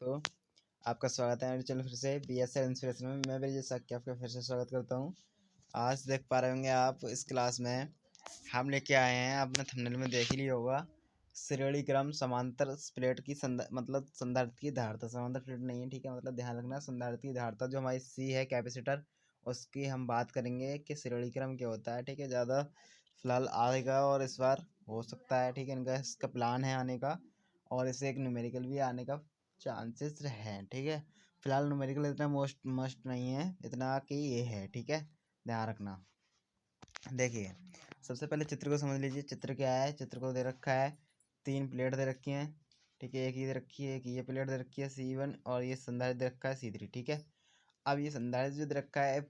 तो आपका स्वागत है मेरे चैनल फिर से BSL इंस्पिरेशन में। मैं ब्रजेश साक्य आपका फिर से स्वागत करता हूं। आज देख पा रहे होंगे आप इस क्लास में हम लेके आए हैं, आपने थंबनेल में देख ही लिया होगा, श्रेणी क्रम समांतर प्लेट की मतलब संधारित्र की धारिता। समांतर प्लेट नहीं है, ठीक है, मतलब ध्यान रखना। संधारित्र की धारिता जो हमारी C है कैपेसिटर, उसकी हम बात करेंगे कि श्रेणी क्रम क्या होता है, ठीक है। ज़्यादा फिलहाल आएगा और इस बार हो सकता है, ठीक है, इनका इसका प्लान है आने का, और इसे एक न्यूमेरिकल भी आने का चांसेस हैं, ठीक है। फिलहाल न्यूमेरिकल इतना मस्ट नहीं है, इतना कि ये है, ठीक है, ध्यान रखना। देखिए सबसे पहले चित्र को समझ लीजिए। चित्र क्या है? चित्र को दे रखा है 3 प्लेट दे रखी हैं, ठीक है। एक ये दे रखी है, एक ये प्लेट दे रखी है C1, और ये संधारित्र दे रखा है C3, ठीक है। अब ये संधारित्र जो दे रखा है,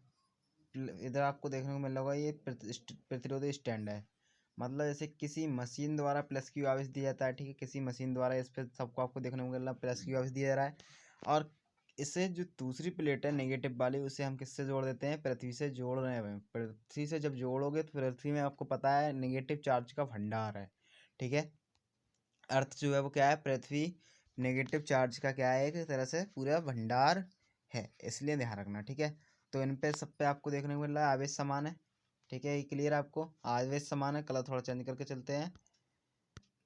इधर आपको देखने को मिल रहा होगा ये प्रतिरोधी स्टैंड है। मतलब जैसे किसी मशीन द्वारा प्लस क्यू आवेश दिया जाता है, ठीक है। किसी मशीन द्वारा इस पर सबको आपको देखने को मिल रहा है प्लस क्यू आवेश दिया जा रहा है। और इसे जो दूसरी प्लेट है नेगेटिव वाली, उसे हम किससे जोड़ देते हैं? पृथ्वी से जोड़ रहे हैं। पृथ्वी से जब जोड़ोगे तो पृथ्वी में आपको पता है नेगेटिव चार्ज का भंडार है, ठीक है। अर्थ जो है वो क्या है? पृथ्वी नेगेटिव चार्ज का क्या है? एक तरह से पूरा भंडार है, इसलिए ध्यान रखना, ठीक है। तो इन पे सब पे आपको देखने को मिल रहा है आवेश समान है, ठीक है। ये क्लियर है आपको? आवेश समान है। कलर थोड़ा चेंज करके चलते हैं।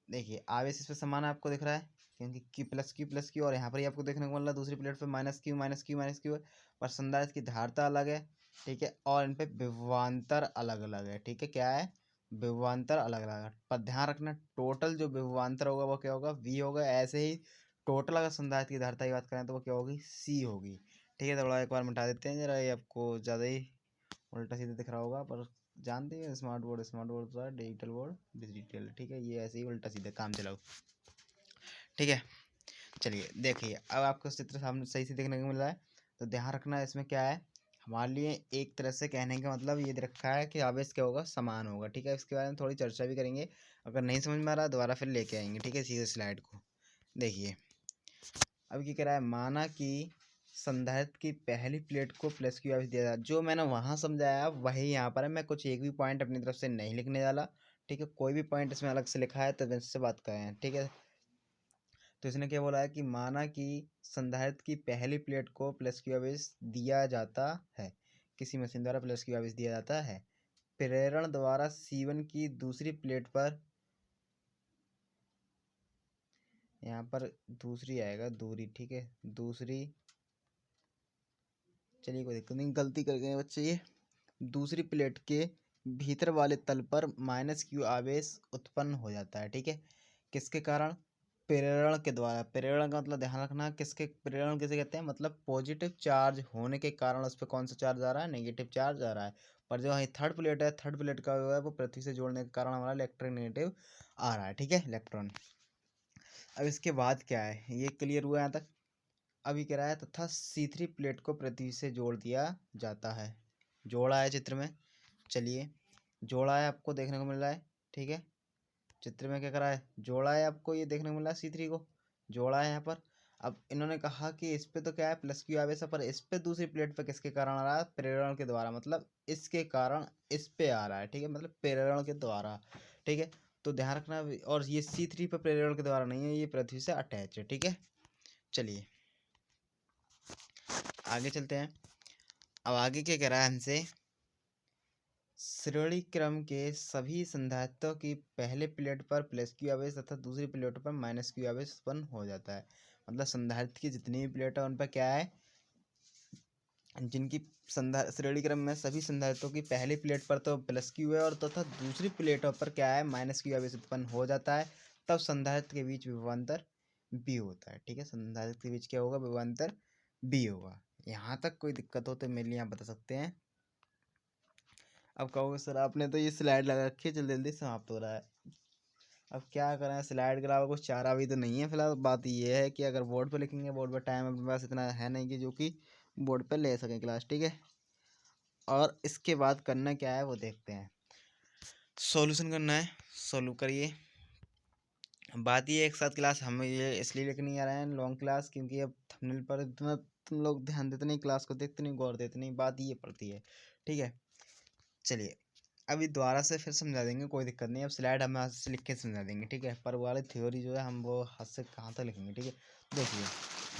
देखिए आवेश इस पे समान है, आपको दिख रहा है, क्योंकि क्यू प्लस क्यू, और यहाँ पर ही आपको देखने को मिल रहा है दूसरी प्लेट पे माइनस क्यू, पर संधारित्र की धारिता अलग है, ठीक है। और इन पे विभवांतर अलग अलग है, ठीक है। क्या है? विभवांतर अलग अलग है। पर ध्यान रखना, टोटल जो विभवांतर होगा वो क्या होगा? V होगा। ऐसे ही टोटल अगर संधारित्र की धारिता की बात करें तो वो क्या होगी? C होगी, ठीक है। थोड़ा एक बार मिटा देते हैं जरा, ये आपको ज़्यादा ही उल्टा सीधा दिख रहा होगा, पर जानते हैं स्मार्ट बोर्ड होता है, डिजिटल बोर्ड डिजिटल, ठीक है। ये ऐसे ही उल्टा सीधा काम चलाओ, ठीक है। चलिए देखिए, अब आपको चित्र सामने सही से देखने को मिल रहा है, तो ध्यान रखना इसमें क्या है। हमारे लिए एक तरह से कहने का मतलब ये दे रखा है कि आवेश क्या होगा? समान होगा, ठीक है। इसके बारे में थोड़ी चर्चा भी करेंगे, अगर नहीं समझ में आ रहा दोबारा फिर लेके आएंगे, ठीक है, सीधे स्लाइड को। देखिए अब क्या कह रहा है, माना कि संधारित्र की पहली प्लेट को प्लस क्यू आवेश दिया जाए। जो मैंने वहां समझाया वही यहाँ पर है। मैं कुछ एक भी पॉइंट अपनी तरफ से नहीं लिखने वाला, ठीक है। कोई भी पॉइंट इसमें अलग से लिखा है तो इससे बात करें, ठीक है। तो इसने क्या बोला है कि माना कि संधारित्र की पहली प्लेट को प्लस क्यू आवेश दिया जाता है, किसी मशीन द्वारा प्लस क्यू आवेश दिया जाता है। प्रेरण द्वारा C1 की दूसरी प्लेट पर, यहाँ पर दूसरी आएगा, दूरी, ठीक है, दूसरी, चलिए कोई दिक्कत नहीं, गलती कर गए बच्चे। ये दूसरी प्लेट के भीतर वाले तल पर माइनस क्यू आवेश उत्पन्न हो जाता है, ठीक है। किसके कारण? प्रेरण के द्वारा। प्रेरण का मतलब ध्यान रखना, किसके प्रेरण किसे कहते हैं? मतलब पॉजिटिव चार्ज होने के कारण उस पर कौन सा चार्ज आ रहा है? नेगेटिव चार्ज आ रहा है। पर जो यहाँ थर्ड प्लेट है, थर्ड प्लेट का जो है वो पृथ्वी से जोड़ने के कारण हमारा इलेक्ट्रोनेगेटिव आ रहा है, ठीक है, इलेक्ट्रॉन। अब इसके बाद क्या है, ये क्लियर हुआ यहाँ तक? अभी कह रहा है तथा C3 प्लेट को पृथ्वी से जोड़ दिया जाता है। जोड़ा है चित्र में, चलिए जोड़ा है, आपको देखने को मिल रहा है, ठीक है। चित्र में क्या करा है? जोड़ा है, आपको ये देखने को मिल रहा है C3 को जोड़ा है यहाँ पर। अब इन्होंने कहा कि इस पे तो क्या है? प्लस क्यू आवेश है, पर इस पे दूसरी प्लेट पे किसके कारण आ रहा है? प्रेरण के द्वारा, मतलब इसके कारण इस पे आ रहा है, ठीक है, मतलब प्रेरण के द्वारा, ठीक है। तो ध्यान रखना, और ये C3 पे प्रेरण के द्वारा नहीं है, ये पृथ्वी से अटैच है, ठीक है। चलिए आगे चलते हैं। अब आगे क्या कह रहा है हमसे? श्रेणी क्रम के सभी संधारित्रों की पहले प्लेट पर प्लस क्यू आवेश तथा दूसरी प्लेट पर माइनस क्यू आवेश उत्पन्न हो जाता है। मतलब संधारित्र की जितनी भी प्लेट है उन पर क्या है? जिनकी श्रेणी क्रम में सभी संधारित्रों की पहली प्लेट पर तो प्लस क्यू है, और तथा दूसरी प्लेटों पर क्या है? माइनस क्यू आवेश उत्पन्न हो जाता है। तब संधारित्र के बीच विभवांतर बी होता है, ठीक है। संधारित्र के बीच क्या होगा? विभवांतर बी होगा। यहाँ तक कोई दिक्कत हो तो मेरे लिए आप बता सकते हैं। अब कहोगे सर आपने तो ये स्लाइड लगा रखी है, जल्दी जल्दी समाप्त हो रहा है। अब क्या करें, स्लाइड के अलावा कुछ चारा भी तो नहीं है फिलहाल। बात ये है कि अगर बोर्ड पे लिखेंगे, बोर्ड पे टाइम अपने पास इतना है नहीं कि जो कि बोर्ड पे ले सकें क्लास, ठीक है। और इसके बाद करना क्या है वो देखते हैं। सॉल्यूशन करना है, सॉल्व करिए। बात ये एक साथ क्लास हम ये इसलिए लेके नहीं आ रहे हैं लॉन्ग क्लास, क्योंकि अब थंबनेल पर इतना तुम लोग ध्यान देते नहीं, क्लास को देखते नहीं, गौर देते नहीं, बात ये पड़ती है, ठीक है। चलिए अभी दोबारा से फिर समझा देंगे, कोई दिक्कत नहीं। अब स्लाइड हम हाथ से लिख के समझा देंगे, ठीक है। पर वाली थ्योरी जो है हम वो हाथ से कहाँ तक लिखेंगे, ठीक है। देखिए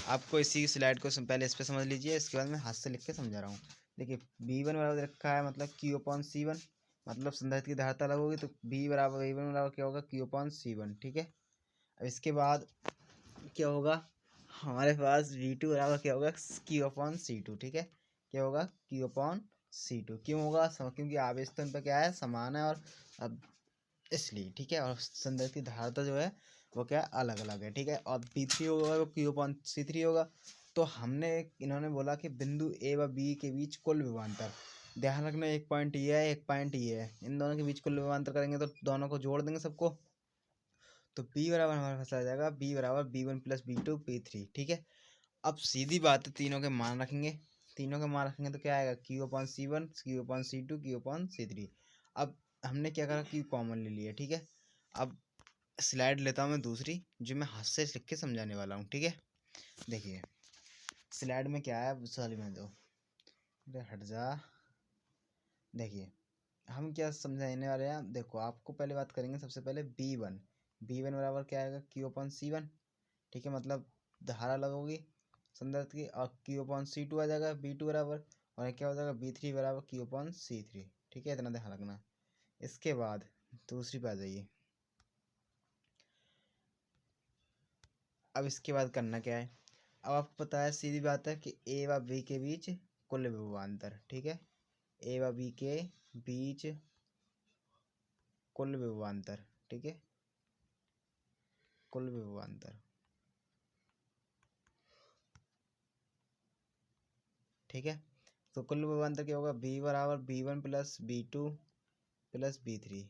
आपको इसी स्लाइड को पहले इस पर समझ लीजिए, इसके बाद मैं हाथ से लिख के समझा रहा हूँ। देखिए B1 बराबर रखा है, मतलब Q/C1, मतलब संधारित्र की धारिता अलग होगी तो B बराबर V1 बराबर क्या होगा, Q/C1, ठीक है। अब इसके बाद क्या होगा, हमारे पास V2 बराबर क्या होगा, Q/C2, ठीक है। क्या होगा, Q/C2। क्यों होगा, क्योंकि आवेश तो इन पर क्या है, समान है, और अब इसलिए, ठीक है। और संधारित्र की धारिता जो है वो क्या अलग अलग है, ठीक है। और B3 होगा वो Q/C3 होगा। तो हमने इन्होंने बोला कि बिंदु ए व बी के बीच कुल विभवांतर, ध्यान रखना एक पॉइंट ये है, एक पॉइंट ये है, इन दोनों के बीच कुल विभवांतर करेंगे तो दोनों को जोड़ देंगे सबको, तो B बराबर हमारे पास आ जाएगा B बराबर B1 + B2 B3, ठीक है। अब सीधी बात है, तीनों के मान रखेंगे, तीनों के मान रखेंगे तो क्या आएगा, Q/C1 Q/C2 Q/C3। अब हमने क्या करा, Q कॉमन ले लिया, ठीक है। अब स्लाइड लेता हूँ मैं दूसरी, जो मैं हाथ से लिख के समझाने वाला हूँ, ठीक है। देखिए स्लाइड में क्या है, सॉरी में दो, अरे हट जा। देखिए हम क्या समझाने वाले हैं, देखो आपको पहले बात करेंगे सबसे पहले B1 बराबर क्या आएगा, Q/C1, ठीक है। मतलब धारा अलग होगी संधारित्र की, और Q/C2 आ जाएगा B2 बराबर, और क्या हो जाएगा B3 बराबर Q/C3, ठीक है। इतना ध्यान रखना। इसके बाद दूसरी पे आ जाइए। अब इसके बाद करना क्या है, अब आपको पता है, सीधी बात है कि ए व बी के बीच कुल विभवांतर, ठीक है। ए व बी के बीच कुल विभवांतर, ठीक है, कुल विभवांतर, ठीक है। तो कुल विभवांतर क्या होगा, B बराबर B1 + B2 + B3,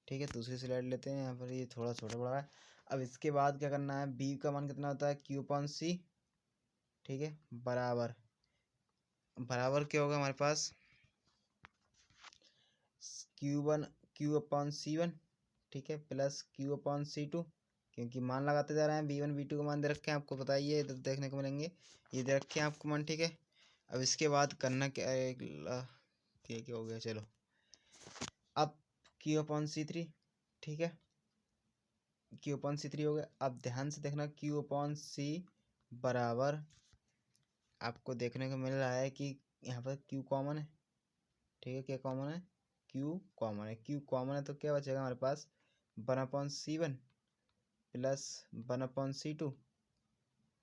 ठीक है। दूसरी स्लाइड लेते हैं, यहाँ पर ये थोड़ा छोटा बड़ा है। अब इसके बाद क्या करना है, B का मान कितना होता है, Q/C, ठीक है, बराबर बराबर क्या होगा हमारे पास, Q/C1, ठीक है, प्लस Q/C2, क्योंकि मान लगाते जा रहे हैं, B1 B2 का मान दे रखे हैं, आपको पता ही है, इधर देखने को मिलेंगे, ये दे रखे हैं आपको मान, ठीक है। अब इसके बाद करना क्या है, क्या हो गया, चलो अब Q/C3, ठीक है, Q/C3 हो गया। अब ध्यान से देखना, Q/C बराबर आपको देखने को मिल रहा है कि यहाँ पर Q कॉमन है, ठीक है। क्या कॉमन है, Q कॉमन है, Q कॉमन है, तो क्या बचेगा हमारे पास, 1/C1 प्लस 1/C2,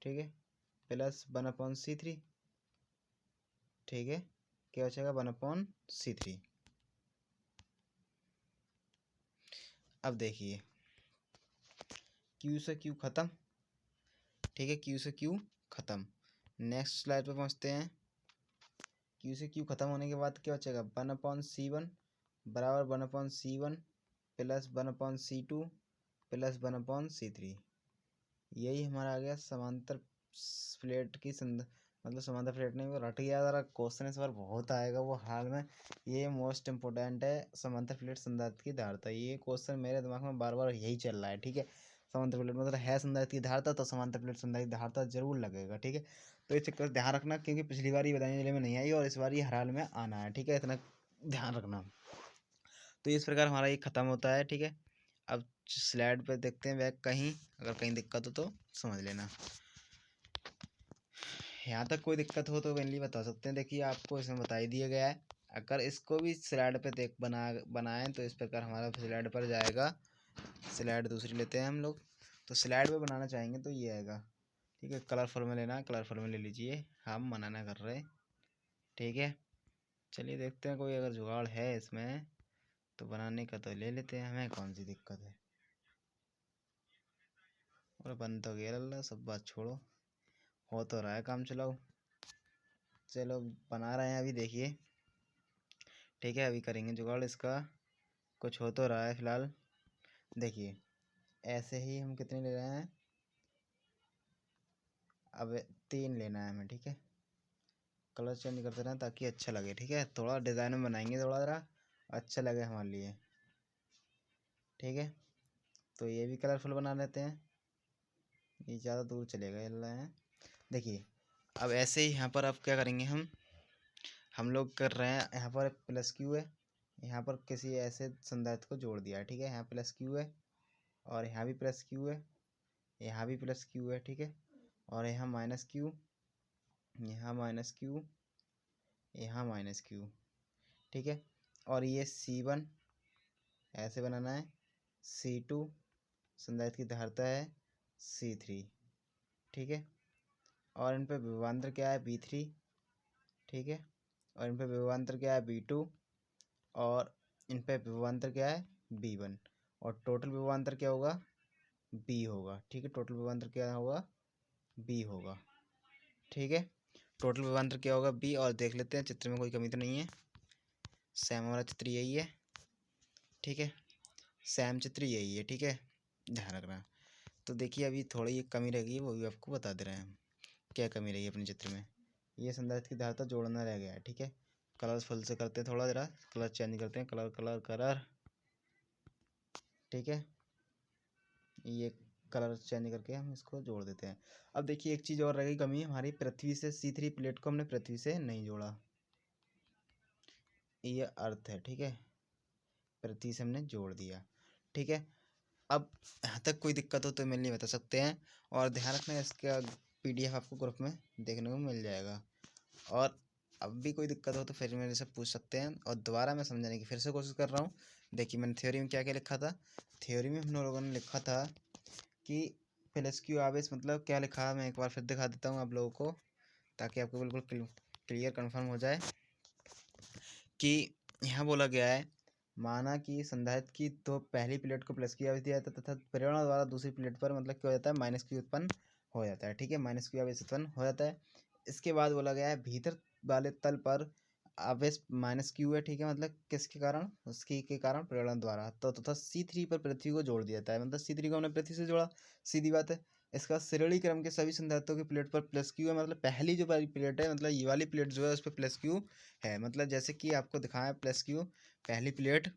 ठीक है, प्लस 1/C3, ठीक है। क्या बचेगा, 1/C3। अब देखिए Q से Q खत्म, ठीक है, Q से Q खत्म। नेक्स्ट स्लाइड पे पहुंचते हैं। Q से Q खत्म होने के बाद क्या बचेगा, 1/C1 बराबर 1/C1 plus 1/C2 plus 1/C3। यही हमारा आ गया समांतर प्लेट की मतलब समांतर प्लेट नहीं, वो रट गया ज़रा, क्वेश्चन इस बार बहुत आएगा वो हाल में। ये मोस्ट इम्पोर्टेंट है, समांतर प्लेट संधारित्र की धारिता। ये क्वेश्चन मेरे दिमाग में बार बार यही चल रहा है, ठीक है। समांतर प्लेट मतलब है संधारित्र की धारिता, तो समांतर प्लेट संधारित्र की धारिता जरूर लगेगा, ठीक है। तो ये चक्कर ध्यान रखना, क्योंकि पिछली बार ये बताने जिले में नहीं आई और इस बार ये हर हाल में आना है, ठीक है, इतना ध्यान रखना। तो इस प्रकार हमारा ये खत्म होता है, ठीक है। अब स्लाइड पे देखते हैं बैक, कहीं अगर कहीं दिक्कत हो तो समझ लेना। यहाँ तक कोई दिक्कत हो तो मेनली बता सकते हैं। देखिए आपको इसमें बता ही दिया गया है, अगर इसको भी स्लाइड पे देख बनाएं तो इस प्रकार हमारा स्लाइड पर जाएगा। स्लाइड दूसरी लेते हैं हम लोग, तो स्लाइड पे बनाना चाहेंगे तो ये आएगा, ठीक है। कलरफुल में लेना है, कलरफुल में ले लीजिए, हम मना कर रहे हैं, ठीक है। चलिए देखते हैं, कोई अगर जुगाड़ है इसमें तो बनाने का तो ले लेते हैं, हमें कौन सी दिक्कत है। और बन तो गया अल्लाह, सब बात छोड़ो, हो तो रहा है काम, चलाओ। चलो बना रहे हैं अभी, देखिए, ठीक है। अभी करेंगे जुगाड़ इसका, कुछ हो तो रहा है फिलहाल। देखिए ऐसे ही हम कितने ले रहे हैं, अब 3 लेना है हमें, ठीक है। कलर चेंज करते रहें ताकि अच्छा लगे, ठीक है। थोड़ा डिज़ाइन में बनाएंगे, थोड़ा ज़रा अच्छा लगे हमारे लिए, ठीक है। तो ये भी कलरफुल बना लेते हैं, ये ज़्यादा दूर चलेगा ये है। देखिए अब ऐसे ही यहाँ पर अब क्या करेंगे, हम लोग कर रहे हैं, यहाँ पर प्लस क्यू है, यहाँ पर किसी ऐसे संधारित्र को जोड़ दिया है, ठीक है। यहाँ प्लस क्यू है और यहाँ भी प्लस क्यू है, यहाँ भी प्लस क्यू है, ठीक है। और यहाँ माइनस क्यू, यहाँ माइनस क्यू, यहाँ माइनस क्यू, ठीक है। और ये C1 ऐसे बनाना है, C2 संधारित्र की धारिता है C3, ठीक है। और इन पे विभवांतर क्या है V3, ठीक है। और इन पे विभवांतर क्या है V2 और इन पे विभवांतर क्या है V1 और टोटल विभवांतर क्या होगा B होगा, ठीक है। टोटल विभवांतर क्या होगा B होगा, ठीक है। टोटल विभवांतर क्या होगा B। और देख लेते हैं चित्र में कोई कमी तो नहीं है, सेम वाला चित्र यही है, ठीक है। सेम चित्र यही है, ठीक है, ध्यान रखना। तो देखिए अभी थोड़ी एक कमी रहेगी, वो भी आपको बता दे रहे हैं क्या कमी रही है अपने चित्र में। ये संधारित्र की धारिता जोड़ना रह गया है, ठीक है। कलरफुल से करते हैं, थोड़ा जरा कलर चेंज करते हैं, कलर कलर कलर, ठीक है। ये कलर चेंज करके हम इसको जोड़ देते हैं। अब देखिए एक चीज़ और रह गई कमी हमारी, पृथ्वी से C3 प्लेट को हमने पृथ्वी से नहीं जोड़ा, ये अर्थ है, ठीक है। पृथ्वी से हमने जोड़ दिया, ठीक है। अब यहाँ तक कोई दिक्कत हो तो मिलनी बता सकते हैं। और ध्यान रखना इसका PDF आपको ग्रुप में देखने को मिल जाएगा। और अब भी कोई दिक्कत हो तो फिर मेरे से पूछ सकते हैं। और दोबारा मैं समझाने की फिर से कोशिश कर रहा हूँ। देखिए मैंने थ्योरी में क्या क्या लिखा था। थ्योरी में हम लोगों ने लिखा था कि प्लस क्यू आवेश मतलब क्या लिखा, मैं एक बार फिर दिखा देता हूँ आप लोगों को ताकि आपको बिल्कुल क्लियर कन्फर्म हो जाए कि यहाँ बोला गया है, माना कि संधारित्र की तो पहली प्लेट को प्लस क्यू आवेश दिया जाता है तथा प्रेरणा द्वारा दूसरी प्लेट पर मतलब क्या हो जाता है माइनस क्यू उत्पन्न हो जाता है, ठीक है। माइनस क्यू आवेश उत्पन्न हो जाता है। इसके बाद बोला गया है भीतर वाले तल पर आवेश माइनस क्यू है, ठीक है। मतलब किसके कारण, उसकी के कारण प्रेरणा द्वारा। तो तथा C3 पर पृथ्वी को जोड़ दिया जाता है, मतलब C3 को हमने पृथ्वी से जोड़ा, सीधी बात है। इसका श्रेणी क्रम के सभी संधारित्रों की प्लेट पर प्लस क्यू है, मतलब पहली जो वाली प्लेट है, मतलब ये वाली प्लेट जो है उस पर प्लस क्यू है। मतलब जैसे कि आपको दिखाया प्लस क्यू, पहली प्लेट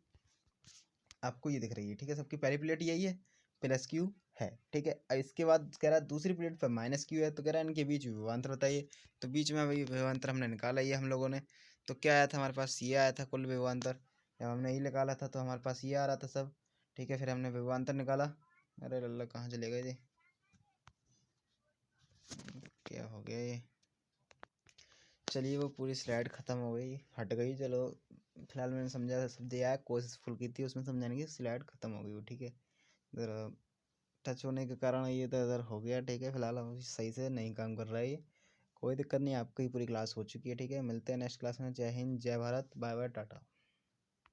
आपको ये दिख रही है, ठीक है। सबकी पहली प्लेट यही है, प्लस क्यू है, ठीक है। अब इसके बाद कह रहा है दूसरी प्लेट पर माइनस क्यू है, तो कह रहा है इनके बीच विभवांतर बताइए। तो बीच में अभी विभवांतर हमने निकाला ये हम लोगों ने। तो क्या आया था हमारे पास, ये आया था कुल विभवांतर। जब हमने ये निकाला था तो हमारे पास ये आ रहा था सब, ठीक है। फिर हमने विभवांतर निकाला। अरे लल्ला कहाँ चले गए ये, क्या हो गया ये। चलिए वो पूरी स्लाइड ख़त्म हो गई, हट गई, चलो फिलहाल मैंने समझा सब दिया है, कोशिश फुल की थी उसमें समझाने की, स्लाइड ख़त्म हो गई वो, ठीक है। इधर टच होने के कारण ये तो इधर हो गया, ठीक है। फिलहाल अभी सही से नहीं काम कर रहा है ये, कोई दिक्कत नहीं, आपकी पूरी क्लास हो चुकी है, ठीक है। मिलते हैं नेक्स्ट क्लास में। जय हिंद, जय भारत, बाय बाय, टाटा।